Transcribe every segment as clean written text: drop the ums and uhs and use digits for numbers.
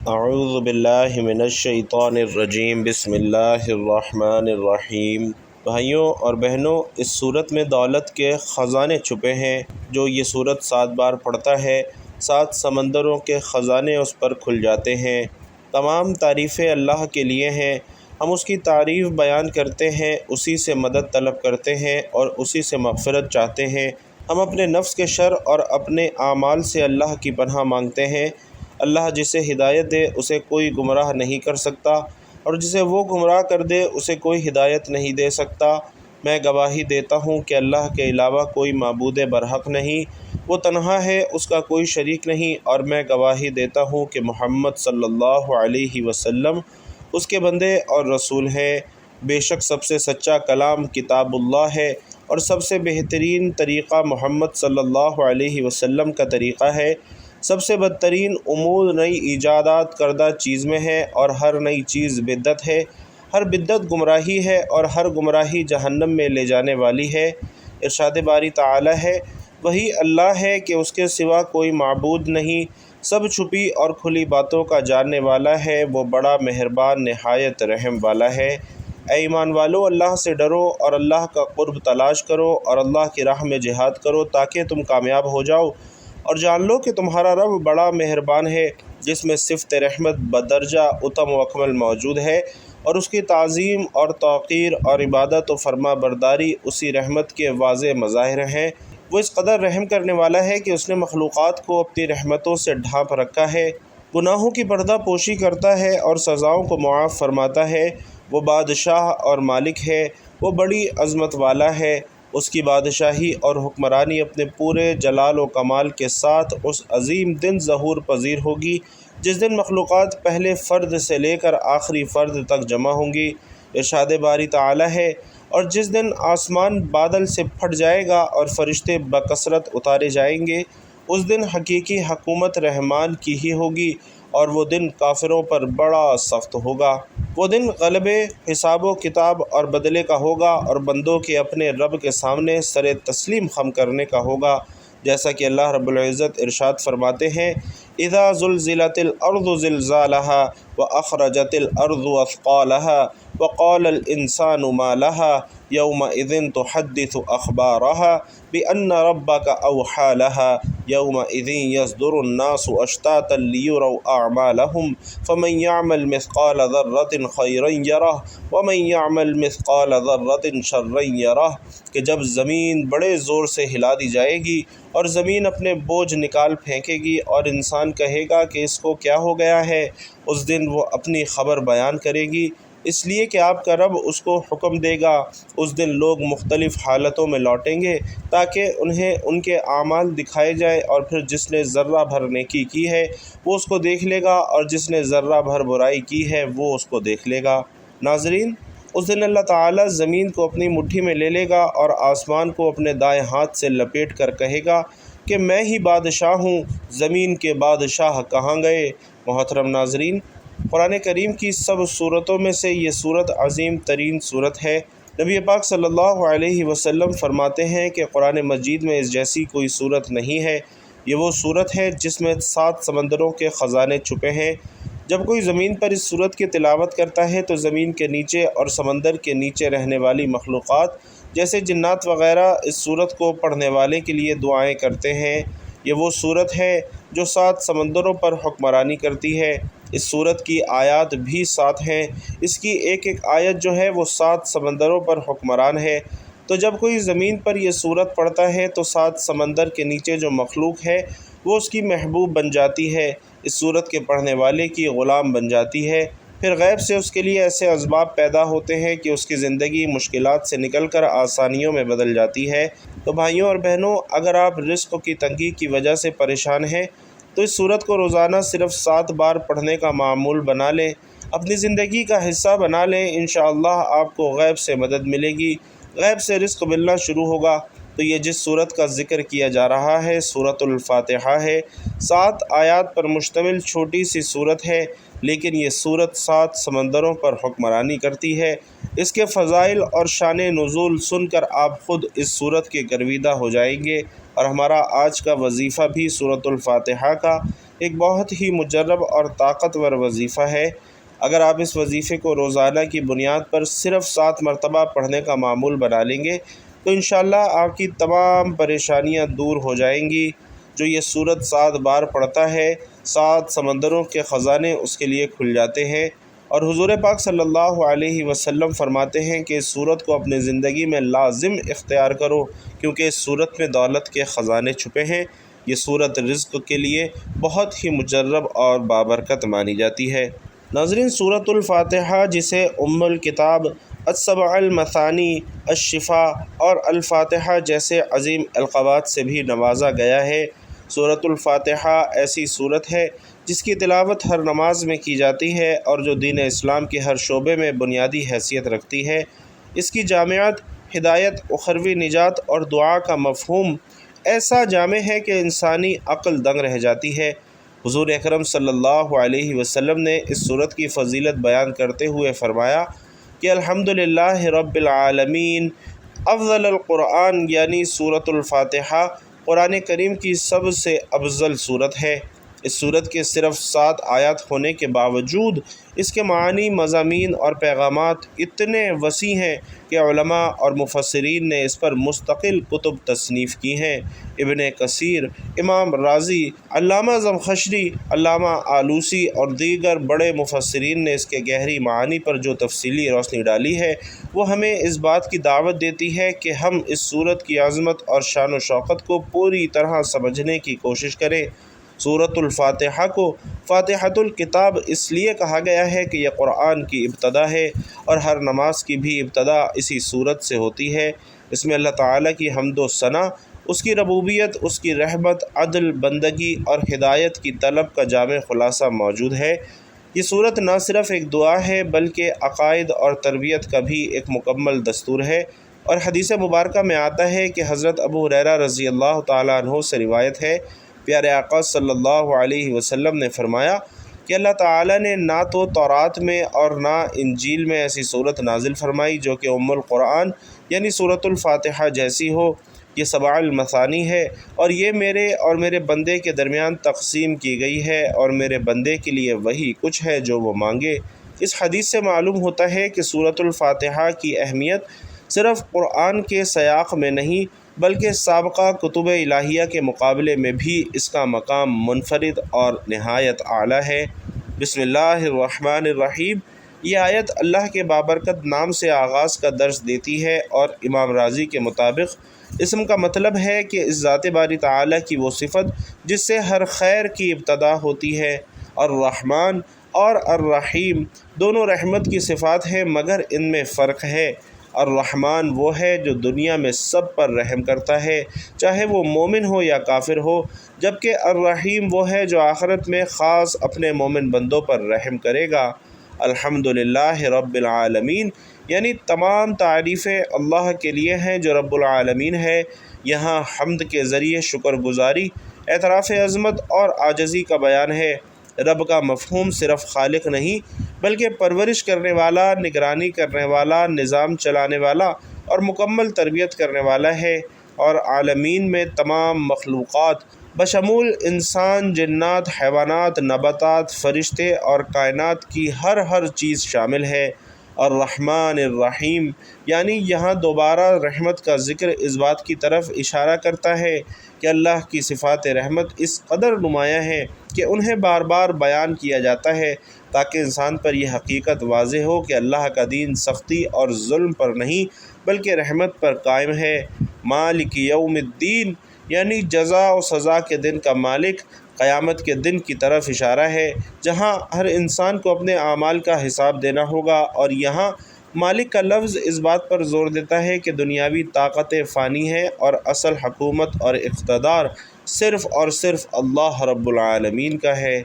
اعوذ باللہ من الشیطان الرجیم بسم اللہ الرحمن الرحیم۔ بھائیوں اور بہنوں، اس صورت میں دولت کے خزانے چھپے ہیں۔ جو یہ صورت 7 بار پڑھتا ہے 7 سمندروں کے خزانے اس پر کھل جاتے ہیں۔ تمام تعریفیں اللہ کے لیے ہیں۔ ہم اس کی تعریف بیان کرتے ہیں، اسی سے مدد طلب کرتے ہیں اور اسی سے مغفرت چاہتے ہیں۔ ہم اپنے نفس کے شر اور اپنے اعمال سے اللہ کی پناہ مانگتے ہیں۔ اللہ جسے ہدایت دے اسے کوئی گمراہ نہیں کر سکتا، اور جسے وہ گمراہ کر دے اسے کوئی ہدایت نہیں دے سکتا۔ میں گواہی دیتا ہوں کہ اللہ کے علاوہ کوئی معبود برحق نہیں، وہ تنہا ہے، اس کا کوئی شریک نہیں، اور میں گواہی دیتا ہوں کہ محمد صلی اللہ علیہ وسلم اس کے بندے اور رسول ہیں۔ بے شک سب سے سچا کلام کتاب اللہ ہے، اور سب سے بہترین طریقہ محمد صلی اللہ علیہ وسلم کا طریقہ ہے۔ سب سے بدترین امور نئی ایجادات کردہ چیز میں ہے، اور ہر نئی چیز بدعت ہے۔ ہر بدعت گمراہی ہے، اور ہر گمراہی جہنم میں لے جانے والی ہے۔ ارشاد باری تعالی ہے، وہی اللہ ہے کہ اس کے سوا کوئی معبود نہیں، سب چھپی اور کھلی باتوں کا جاننے والا ہے، وہ بڑا مہربان نہایت رحم والا ہے۔ اے ایمان والو، اللہ سے ڈرو اور اللہ کا قرب تلاش کرو، اور اللہ کی راہ میں جہاد کرو تاکہ تم کامیاب ہو جاؤ، اور جان لو کہ تمہارا رب بڑا مہربان ہے، جس میں صفت رحمت بدرجہ اتم و اکمل موجود ہے، اور اس کی تعظیم اور توقیر اور عبادت و فرما برداری اسی رحمت کے واضح مظاہر ہیں۔ وہ اس قدر رحم کرنے والا ہے کہ اس نے مخلوقات کو اپنی رحمتوں سے ڈھانپ رکھا ہے، گناہوں کی پردہ پوشی کرتا ہے اور سزاؤں کو معاف فرماتا ہے۔ وہ بادشاہ اور مالک ہے، وہ بڑی عظمت والا ہے۔ اس کی بادشاہی اور حکمرانی اپنے پورے جلال و کمال کے ساتھ اس عظیم دن ظہور پذیر ہوگی، جس دن مخلوقات پہلے فرد سے لے کر آخری فرد تک جمع ہوں گی۔ ارشاد باری تعالی ہے، اور جس دن آسمان بادل سے پھٹ جائے گا اور فرشتے بکثرت اتارے جائیں گے، اس دن حقیقی حکومت رحمان کی ہی ہوگی، اور وہ دن کافروں پر بڑا سخت ہوگا۔ وہ دن غلبے، حساب و کتاب اور بدلے کا ہوگا، اور بندوں کے اپنے رب کے سامنے سر تسلیم خم کرنے کا ہوگا، جیسا کہ اللہ رب العزت ارشاد فرماتے ہیں، اذا زلزلت الارض زلزالها واخرجت الارض اثقالها وقال الانسان ما لها يومئذ تحدث اخبارها بان ربك اوحى لها يومئذ يصدر الناس اشتاتا ليروا اعمالهم فمن يعمل مثقال ذرة خيرا يره ومن يعمل مثقال ذرة شرا يره، کہ جب زمین بڑے زور سے ہلا دی جائے گی اور زمین اپنے بوجھ نکال پھینکے گی، اور انسان کہے گا کہ اس کو کیا ہو گیا ہے، اس دن وہ اپنی خبر بیان کرے گی، اس لیے کہ آپ کا رب اس کو حکم دے گا۔ اس دن لوگ مختلف حالتوں میں لوٹیں گے تاکہ انہیں ان کے اعمال دکھائے جائیں، اور پھر جس نے ذرہ بھر نیکی کی ہے وہ اس کو دیکھ لے گا، اور جس نے ذرہ بھر برائی کی ہے وہ اس کو دیکھ لے گا۔ ناظرین، اس دن اللہ تعالیٰ زمین کو اپنی مٹھی میں لے لے گا، اور آسمان کو اپنے دائیں ہاتھ سے لپیٹ کر کہے گا کہ میں ہی بادشاہ ہوں، زمین کے بادشاہ کہاں گئے۔ محترم ناظرین، قرآن کریم کی سب صورتوں میں سے یہ صورت عظیم ترین صورت ہے۔ نبی پاک صلی اللہ علیہ وسلم فرماتے ہیں کہ قرآن مجید میں اس جیسی کوئی صورت نہیں ہے۔ یہ وہ صورت ہے جس میں 7 سمندروں کے خزانے چھپے ہیں۔ جب کوئی زمین پر اس صورت کی تلاوت کرتا ہے تو زمین کے نیچے اور سمندر کے نیچے رہنے والی مخلوقات جیسے جنات وغیرہ اس صورت کو پڑھنے والے کے لیے دعائیں کرتے ہیں۔ یہ وہ صورت ہے جو 7 سمندروں پر حکمرانی کرتی ہے۔ اس صورت کی آیات بھی 7 ہیں۔ اس کی ایک ایک آیت جو ہے وہ 7 سمندروں پر حکمران ہے۔ تو جب کوئی زمین پر یہ صورت پڑھتا ہے تو 7 سمندر کے نیچے جو مخلوق ہے وہ اس کی محبوب بن جاتی ہے، اس صورت کے پڑھنے والے کی غلام بن جاتی ہے۔ پھر غیب سے اس کے لیے ایسے اسباب پیدا ہوتے ہیں کہ اس کی زندگی مشکلات سے نکل کر آسانیوں میں بدل جاتی ہے۔ تو بھائیوں اور بہنوں، اگر آپ رزق کی تنگی کی وجہ سے پریشان ہیں تو اس صورت کو روزانہ صرف 7 بار پڑھنے کا معمول بنا لیں، اپنی زندگی کا حصہ بنا لیں، انشاءاللہ آپ کو غیب سے مدد ملے گی، غیب سے رزق ملنا شروع ہوگا۔ تو یہ جس صورت کا ذکر کیا جا رہا ہے سورۃ الفاتحہ ہے۔ 7 آیات پر مشتمل چھوٹی سی صورت ہے، لیکن یہ صورت 7 سمندروں پر حکمرانی کرتی ہے۔ اس کے فضائل اور شان نزول سن کر آپ خود اس صورت کے گرویدہ ہو جائیں گے، اور ہمارا آج کا وظیفہ بھی سورۃ الفاتحہ کا ایک بہت ہی مجرب اور طاقتور وظیفہ ہے۔ اگر آپ اس وظیفے کو روزانہ کی بنیاد پر صرف 7 مرتبہ پڑھنے کا معمول بنا لیں گے تو انشاءاللہ آپ کی تمام پریشانیاں دور ہو جائیں گی۔ جو یہ سورت 7 بار پڑھتا ہے 7 سمندروں کے خزانے اس کے لیے کھل جاتے ہیں۔ اور حضور پاک صلی اللہ علیہ وسلم فرماتے ہیں کہ اس سورت کو اپنے زندگی میں لازم اختیار کرو، کیونکہ اس سورت میں دولت کے خزانے چھپے ہیں۔ یہ سورت رزق کے لیے بہت ہی مجرب اور بابرکت مانی جاتی ہے۔ ناظرین، سورت الفاتحہ جسے ام الکتاب، السبع المثانی، الشفاء اور الفاتحہ جیسے عظیم القابات سے بھی نوازا گیا ہے۔ سورت الفاتحہ ایسی سورت ہے جس کی تلاوت ہر نماز میں کی جاتی ہے اور جو دین اسلام کے ہر شعبے میں بنیادی حیثیت رکھتی ہے۔ اس کی جامعات ہدایت، اخروی نجات اور دعا کا مفہوم ایسا جامع ہے کہ انسانی عقل دنگ رہ جاتی ہے۔ حضور اکرم صلی اللہ علیہ وسلم نے اس سورت کی فضیلت بیان کرتے ہوئے فرمایا کہ الحمدللہ رب العالمین، افضل القرآن یعنی سورت الفاتحہ قرآن کریم کی سب سے افضل سورت ہے۔ اس سورت کے صرف 7 آیات ہونے کے باوجود اس کے معنی، مضامین اور پیغامات اتنے وسیع ہیں کہ علماء اور مفسرین نے اس پر مستقل کتب تصنیف کی ہیں۔ ابن کثیر، امام رازی، علامہ زمخشری، علامہ آلوسی اور دیگر بڑے مفسرین نے اس کے گہری معانی پر جو تفصیلی روشنی ڈالی ہے وہ ہمیں اس بات کی دعوت دیتی ہے کہ ہم اس سورت کی عظمت اور شان و شوکت کو پوری طرح سمجھنے کی کوشش کریں۔ سورت الفاتحہ کو فاتحۃ الکتاب اس لیے کہا گیا ہے کہ یہ قرآن کی ابتدا ہے اور ہر نماز کی بھی ابتدا اسی سورت سے ہوتی ہے۔ اس میں اللہ تعالیٰ کی حمد و ثنا، اس کی ربوبیت، اس کی رحمت، عدل، بندگی اور ہدایت کی طلب کا جامع خلاصہ موجود ہے۔ یہ سورت نہ صرف ایک دعا ہے بلکہ عقائد اور تربیت کا بھی ایک مکمل دستور ہے۔ اور حدیث مبارکہ میں آتا ہے کہ حضرت ابو ہریرہ رضی اللہ تعالیٰ عنہ سے روایت ہے، پیارے آقا صلی اللہ علیہ وسلم نے فرمایا کہ اللہ تعالیٰ نے نہ تو تورات میں اور نہ انجیل میں ایسی سورت نازل فرمائی جو کہ ام القرآن یعنی سورت الفاتحہ جیسی ہو۔ یہ سبع المثانی ہے اور یہ میرے اور میرے بندے کے درمیان تقسیم کی گئی ہے اور میرے بندے کے لیے وہی کچھ ہے جو وہ مانگے۔ اس حدیث سے معلوم ہوتا ہے کہ سورت الفاتحہ کی اہمیت صرف قرآن کے سیاق میں نہیں بلکہ سابقہ کتب الہیہ کے مقابلے میں بھی اس کا مقام منفرد اور نہایت اعلیٰ ہے۔ بسم اللہ الرحمن الرحیم، یہ آیت اللہ کے بابرکت نام سے آغاز کا درس دیتی ہے اور امام رازی کے مطابق اسم کا مطلب ہے کہ اس ذات باری تعالیٰ کی وہ صفت جس سے ہر خیر کی ابتدا ہوتی ہے۔ الرحمن اور الرحیم دونوں رحمت کی صفات ہیں مگر ان میں فرق ہے۔ الرحمن وہ ہے جو دنیا میں سب پر رحم کرتا ہے چاہے وہ مومن ہو یا کافر ہو، جبکہ الرحیم وہ ہے جو آخرت میں خاص اپنے مومن بندوں پر رحم کرے گا۔ الحمدللہ رب العالمین یعنی تمام تعریفیں اللہ کے لیے ہیں جو رب العالمین ہے۔ یہاں حمد کے ذریعے شکر گزاری، اعتراف عظمت اور عاجزی کا بیان ہے۔ رب کا مفہوم صرف خالق نہیں بلکہ پرورش کرنے والا، نگرانی کرنے والا، نظام چلانے والا اور مکمل تربیت کرنے والا ہے۔ اور عالمین میں تمام مخلوقات بشمول انسان، جنات، حیوانات، نباتات، فرشتے اور کائنات کی ہر چیز شامل ہے۔ الرحمن الرحیم یعنی یہاں دوبارہ رحمت کا ذکر اس بات کی طرف اشارہ کرتا ہے کہ اللہ کی صفات رحمت اس قدر نمایاں ہیں کہ انہیں بار بار بیان کیا جاتا ہے تاکہ انسان پر یہ حقیقت واضح ہو کہ اللہ کا دین سختی اور ظلم پر نہیں بلکہ رحمت پر قائم ہے۔ مالک یوم الدین یعنی جزا و سزا کے دن کا مالک، قیامت کے دن کی طرف اشارہ ہے جہاں ہر انسان کو اپنے اعمال کا حساب دینا ہوگا۔ اور یہاں مالک کا لفظ اس بات پر زور دیتا ہے کہ دنیاوی طاقتیں فانی ہیں اور اصل حکومت اور اقتدار صرف اور صرف اللہ رب العالمین کا ہے۔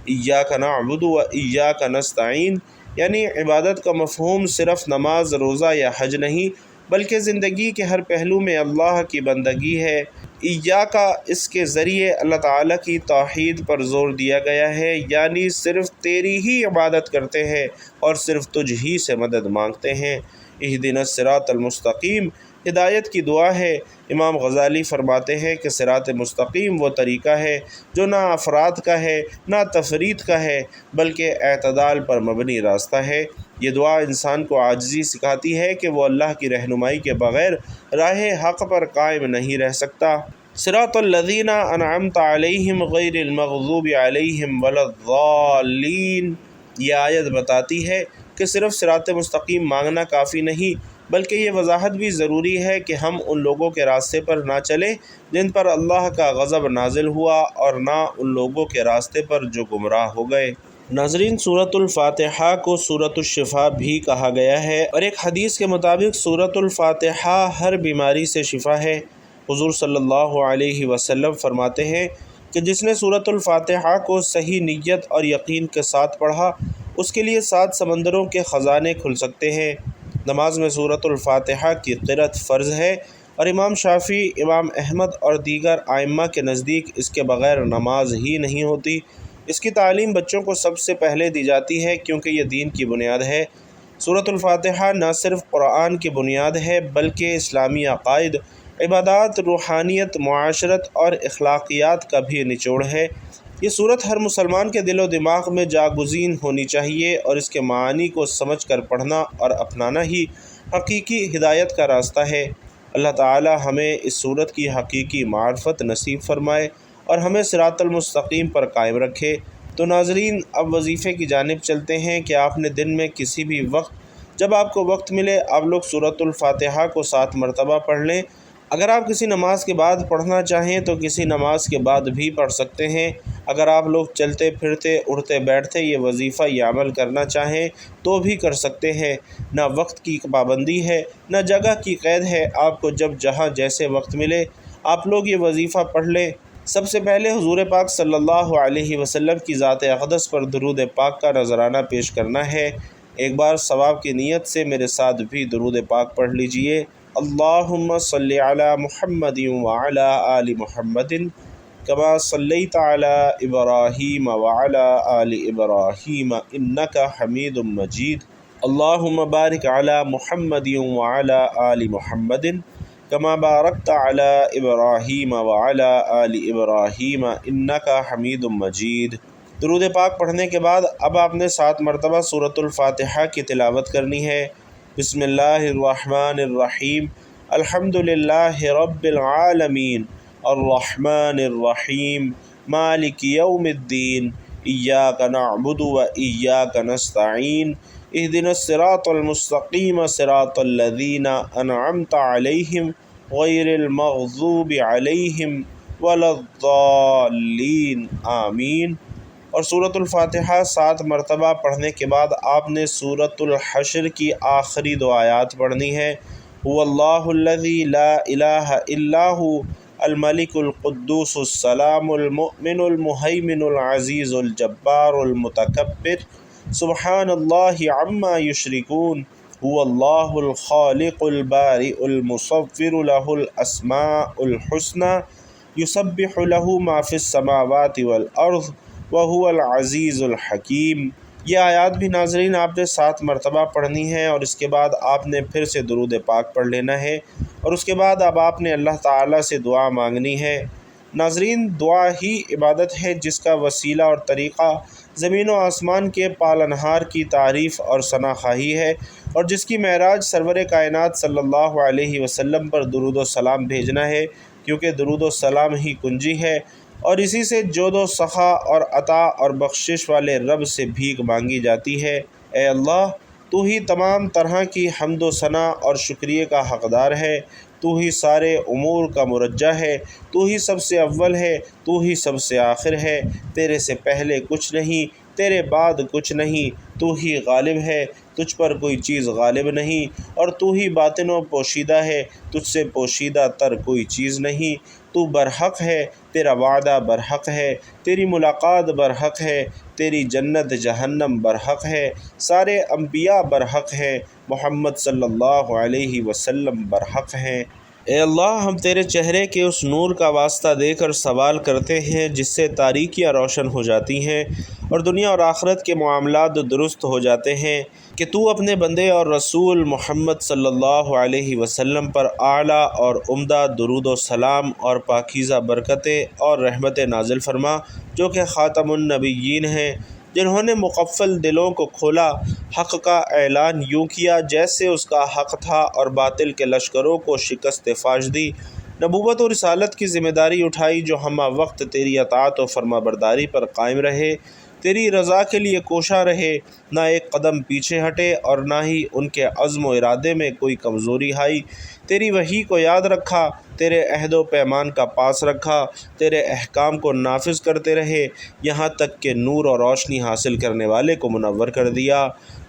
ایاک نعبد و ایاک نستعین یعنی عبادت کا مفہوم صرف نماز، روزہ یا حج نہیں بلکہ زندگی کے ہر پہلو میں اللہ کی بندگی ہے۔ ایاکا اس کے ذریعے اللہ تعالیٰ کی توحید پر زور دیا گیا ہے، یعنی صرف تیری ہی عبادت کرتے ہیں اور صرف تجھ ہی سے مدد مانگتے ہیں۔ اہدنا الصراط المستقیم ہدایت کی دعا ہے۔ امام غزالی فرماتے ہیں کہ صراط مستقیم وہ طریقہ ہے جو نہ افراد کا ہے نہ تفرید کا ہے بلکہ اعتدال پر مبنی راستہ ہے۔ یہ دعا انسان کو عاجزی سکھاتی ہے کہ وہ اللہ کی رہنمائی کے بغیر راہ حق پر قائم نہیں رہ سکتا۔ صراط الذین انعمت علیہم غیر المغضوب علیہم ولا الضالین، یہ آیت بتاتی ہے کہ صرف صراط مستقیم مانگنا کافی نہیں بلکہ یہ وضاحت بھی ضروری ہے کہ ہم ان لوگوں کے راستے پر نہ چلیں جن پر اللہ کا غضب نازل ہوا اور نہ ان لوگوں کے راستے پر جو گمراہ ہو گئے۔ ناظرین، سورۃ الفاتحہ کو سورۃ الشفا بھی کہا گیا ہے، اور ایک حدیث کے مطابق سورۃ الفاتحہ ہر بیماری سے شفا ہے۔ حضور صلی اللہ علیہ وسلم فرماتے ہیں کہ جس نے سورۃ الفاتحہ کو صحیح نیت اور یقین کے ساتھ پڑھا اس کے لیے 7 سمندروں کے خزانے کھل سکتے ہیں۔ نماز میں سورۃ الفاتحہ کی قرأت فرض ہے، اور امام شافعی، امام احمد اور دیگر ائمہ کے نزدیک اس کے بغیر نماز ہی نہیں ہوتی۔ اس کی تعلیم بچوں کو سب سے پہلے دی جاتی ہے کیونکہ یہ دین کی بنیاد ہے۔ سورۃ الفاتحہ نہ صرف قرآن کی بنیاد ہے بلکہ اسلامی عقائد، عبادات، روحانیت، معاشرت اور اخلاقیات کا بھی نچوڑ ہے۔ یہ سورت ہر مسلمان کے دل و دماغ میں جاگزین ہونی چاہیے، اور اس کے معانی کو سمجھ کر پڑھنا اور اپنانا ہی حقیقی ہدایت کا راستہ ہے۔ اللہ تعالی ہمیں اس سورت کی حقیقی معرفت نصیب فرمائے اور ہمیں صراط المستقیم پر قائم رکھے۔ تو ناظرین، اب وظیفے کی جانب چلتے ہیں کہ آپ نے دن میں کسی بھی وقت جب آپ کو وقت ملے آپ لوگ سورۃ الفاتحہ کو 7 مرتبہ پڑھ لیں۔ اگر آپ کسی نماز کے بعد پڑھنا چاہیں تو کسی نماز کے بعد بھی پڑھ سکتے ہیں۔ اگر آپ لوگ چلتے پھرتے، اٹھتے بیٹھتے یہ وظیفہ یا عمل کرنا چاہیں تو بھی کر سکتے ہیں۔ نہ وقت کی پابندی ہے نہ جگہ کی قید ہے، آپ کو جب جہاں جیسے وقت ملے آپ لوگ یہ وظیفہ پڑھ لیں۔ سب سے پہلے حضور پاک صلی اللہ علیہ وسلم کی ذات اقدس پر درود پاک کا نذرانہ پیش کرنا ہے۔ ایک بار ثواب کی نیت سے میرے ساتھ بھی درود پاک پڑھ لیجئے۔ اللہم صلی علی محمد وعلی آل محمد کما صلیت علی ابراہیم وعلی آل ابراہیم انک حمید مجید۔ اللہم بارک علی محمد وعلی آل محمد کما بارکت علی ابراہیم وعلی آل ابراہیم انک حمید مجید۔ درود پاک پڑھنے کے بعد اب آپ نے 7 مرتبہ سورۃ الفاتحہ کی تلاوت کرنی ہے۔ بسم اللہ الرحمن الرحیم، الحمد للہ رب العالمین، الرحمن الرحیم، مالک یوم الدین، ایاک نعبد و ایاک نستعین، اہدنا الصراط المستقیم صراط الذین انعمت علیہم غیر المغضوب علیہم ولا الضالین، آمین۔ اور سورۃ الفاتحہ 7 مرتبہ پڑھنے کے بعد آپ نے سورۃ الحشر کی آخری 2 آیات پڑھنی ہے۔ هو اللہ الذی لا الہ الا هو الملک القدوس السلام المؤمن المہیمن العزیز الجبار المتکبر سبحان اللہ عما یشرکون، هو اللہ الخالق البارئ المصور له الاسماء الحسنى یسبح له ما فی السماوات والارض وهو العزیز الحکیم۔ یہ آیات بھی ناظرین آپ نے 7 مرتبہ پڑھنی ہے، اور اس کے بعد آپ نے پھر سے درود پاک پڑھ لینا ہے، اور اس کے بعد اب آپ نے اللہ تعالیٰ سے دعا مانگنی ہے۔ ناظرین، دعا ہی عبادت ہے جس کا وسیلہ اور طریقہ زمین و آسمان کے پالنہار کی تعریف اور ثنا خواہی ہے، اور جس کی معراج سرور کائنات صلی اللہ علیہ وسلم پر درود و سلام بھیجنا ہے، کیونکہ درود و سلام ہی کنجی ہے، اور اسی سے جود و سخا اور عطا اور بخشش والے رب سے بھیک مانگی جاتی ہے۔ اے اللہ، تو ہی تمام طرح کی حمد و ثنا اور شکریہ کا حقدار ہے، تو ہی سارے امور کا مرجع ہے، تو ہی سب سے اول ہے، تو ہی سب سے آخر ہے، تیرے سے پہلے کچھ نہیں، تیرے بعد کچھ نہیں، تو ہی غالب ہے، تجھ پر کوئی چیز غالب نہیں، اور تو ہی باطن و پوشیدہ ہے، تجھ سے پوشیدہ تر کوئی چیز نہیں۔ تو برحق ہے، تیرا وعدہ برحق ہے، تیری ملاقات برحق ہے، تیری جنت جہنم برحق ہے، سارے انبیاء برحق ہیں، محمد صلی اللہ علیہ وسلم برحق ہیں۔ اے اللہ، ہم تیرے چہرے کے اس نور کا واسطہ دے کر سوال کرتے ہیں جس سے تاریکیاں روشن ہو جاتی ہیں، اور دنیا اور آخرت کے معاملات درست ہو جاتے ہیں کہ تو اپنے بندے اور رسول محمد صلی اللہ علیہ وسلم پر اعلیٰ اور عمدہ درود و سلام اور پاکیزہ برکتیں اور رحمت نازل فرما، جو کہ خاتم النبیین ہیں، جنہوں نے مقفل دلوں کو کھولا، حق کا اعلان یوں کیا جیسے اس کا حق تھا، اور باطل کے لشکروں کو شکست فاش دی، نبوت و رسالت کی ذمہ داری اٹھائی، جو ہمہ وقت تیری اطاعت و فرما برداری پر قائم رہے، تیری رضا کے لیے کوشاں رہے، نہ ایک قدم پیچھے ہٹے اور نہ ہی ان کے عزم و ارادے میں کوئی کمزوری آئی، تیری وحی کو یاد رکھا، تیرے عہد و پیمان کا پاس رکھا، تیرے احکام کو نافذ کرتے رہے، یہاں تک کہ نور اور روشنی حاصل کرنے والے کو منور کر دیا۔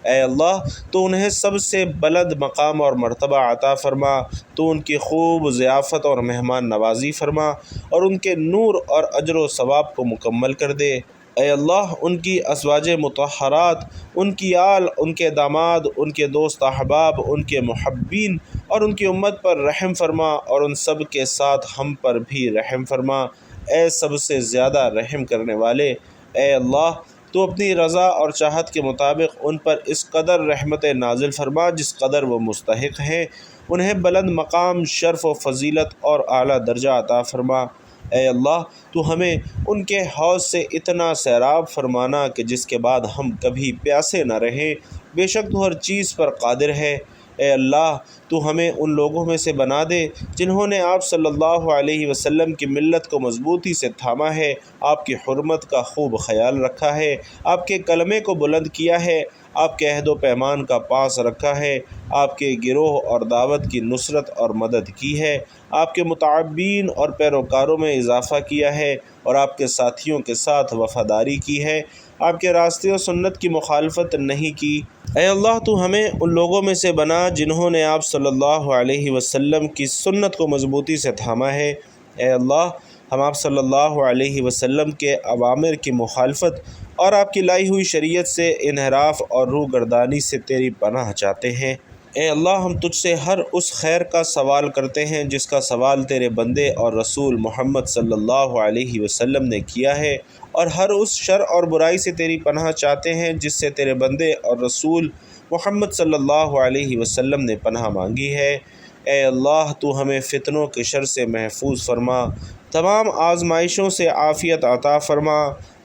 اے اللہ، تو انہیں سب سے بلند مقام اور مرتبہ عطا فرما، تو ان کی خوب ضیافت اور مہمان نوازی فرما، اور ان کے نور اور اجر و ثواب کو مکمل کر دے۔ اے اللہ، ان کی ازواج مطہرات، ان کی آل، ان کے داماد، ان کے دوست احباب، ان کے محبین اور ان کی امت پر رحم فرما، اور ان سب کے ساتھ ہم پر بھی رحم فرما۔ اے سب سے زیادہ رحم کرنے والے، اے اللہ، تو اپنی رضا اور چاہت کے مطابق ان پر اس قدر رحمت نازل فرما جس قدر وہ مستحق ہیں، انہیں بلند مقام، شرف و فضیلت اور اعلیٰ درجہ عطا فرما۔ اے اللہ، تو ہمیں ان کے حوض سے اتنا سیراب فرمانا کہ جس کے بعد ہم کبھی پیاسے نہ رہیں، بے شک تو ہر چیز پر قادر ہے۔ اے اللہ، تو ہمیں ان لوگوں میں سے بنا دے جنہوں نے آپ صلی اللہ علیہ وسلم کی ملت کو مضبوطی سے تھاما ہے، آپ کی حرمت کا خوب خیال رکھا ہے، آپ کے کلمے کو بلند کیا ہے، آپ کے عہد و پیمان کا پاس رکھا ہے، آپ کے گروہ اور دعوت کی نصرت اور مدد کی ہے، آپ کے متعبین اور پیروکاروں میں اضافہ کیا ہے، اور آپ کے ساتھیوں کے ساتھ وفاداری کی ہے، آپ کے راستے و سنت کی مخالفت نہیں کی۔ اے اللہ، تو ہمیں ان لوگوں میں سے بنا جنہوں نے آپ صلی اللہ علیہ وسلم کی سنت کو مضبوطی سے تھاما ہے۔ اے اللہ، ہم آپ صلی اللہ علیہ وسلم کے اوامر کی مخالفت اور آپ کی لائی ہوئی شریعت سے انحراف اور روگردانی سے تیری پناہ چاہتے ہیں۔ اے اللہ، ہم تجھ سے ہر اس خیر کا سوال کرتے ہیں جس کا سوال تیرے بندے اور رسول محمد صلی اللہ علیہ وسلم نے کیا ہے، اور ہر اس شر اور برائی سے تیری پناہ چاہتے ہیں جس سے تیرے بندے اور رسول محمد صلی اللہ علیہ وسلم نے پناہ مانگی ہے۔ اے اللہ، تو ہمیں فتنوں کے شر سے محفوظ فرما، تمام آزمائشوں سے عافیت عطا فرما،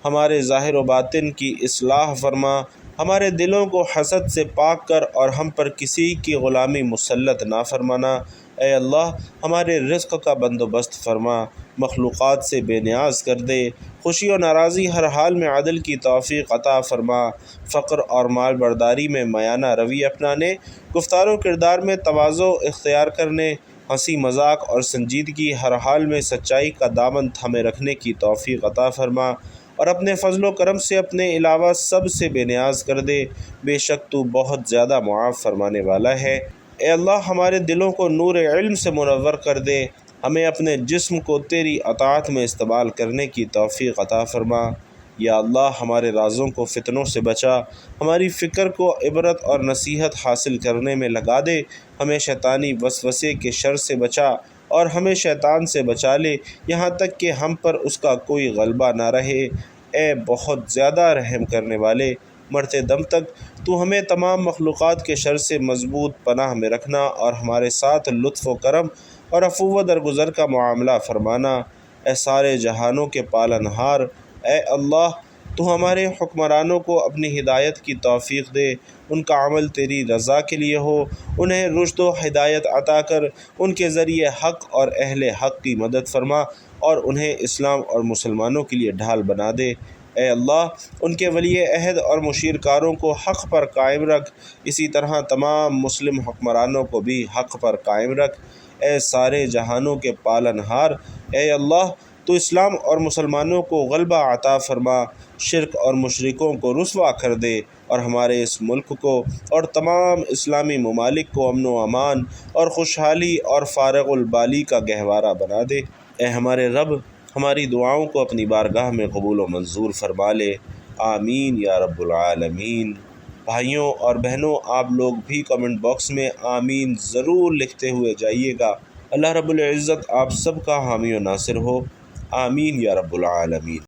ہمارے ظاہر و باطن کی اصلاح فرما، ہمارے دلوں کو حسد سے پاک کر اور ہم پر کسی کی غلامی مسلط نہ فرمانا۔ اے اللہ، ہمارے رزق کا بندوبست فرما، مخلوقات سے بے نیاز کر دے، خوشی و ناراضی ہر حال میں عدل کی توفیق عطا فرما، فقر اور مال برداری میں میانہ روی اپنانے، گفتار و کردار میں تواضع اختیار کرنے، ہنسی مذاق اور سنجیدگی ہر حال میں سچائی کا دامن تھامے رکھنے کی توفیق عطا فرما، اور اپنے فضل و کرم سے اپنے علاوہ سب سے بے نیاز کر دے، بے شک تو بہت زیادہ معاف فرمانے والا ہے۔ اے اللہ، ہمارے دلوں کو نور علم سے منور کر دے، ہمیں اپنے جسم کو تیری اطاعت میں استعمال کرنے کی توفیق عطا فرما۔ یا اللہ، ہمارے رازوں کو فتنوں سے بچا، ہماری فکر کو عبرت اور نصیحت حاصل کرنے میں لگا دے، ہمیں شیطانی وسوسے کے شر سے بچا اور ہمیں شیطان سے بچا لے، یہاں تک کہ ہم پر اس کا کوئی غلبہ نہ رہے۔ اے بہت زیادہ رحم کرنے والے، مرتے دم تک تو ہمیں تمام مخلوقات کے شر سے مضبوط پناہ میں رکھنا اور ہمارے ساتھ لطف و کرم اور عفو و درگزر کا معاملہ فرمانا۔ اے سارے جہانوں کے پالنہار، اے اللہ، تو ہمارے حکمرانوں کو اپنی ہدایت کی توفیق دے، ان کا عمل تیری رضا کے لیے ہو، انہیں رشد و ہدایت عطا کر، ان کے ذریعے حق اور اہل حق کی مدد فرما، اور انہیں اسلام اور مسلمانوں کے لیے ڈھال بنا دے۔ اے اللہ، ان کے ولی عہد اور مشیر کاروں کو حق پر قائم رکھ، اسی طرح تمام مسلم حکمرانوں کو بھی حق پر قائم رکھ۔ اے سارے جہانوں کے پالنہار، اے اللہ، تو اسلام اور مسلمانوں کو غلبہ عطا فرما، شرک اور مشرکوں کو رسوا کر دے، اور ہمارے اس ملک کو اور تمام اسلامی ممالک کو امن و امان اور خوشحالی اور فارغ البالی کا گہوارہ بنا دے۔ اے ہمارے رب، ہماری دعاؤں کو اپنی بارگاہ میں قبول و منظور فرما لے، آمین یا رب العالمین۔ بھائیوں اور بہنوں، آپ لوگ بھی کمنٹ باکس میں آمین ضرور لکھتے ہوئے جائیے گا۔ اللہ رب العزت آپ سب کا حامی و ناصر ہو، آمین یا رب العالمین۔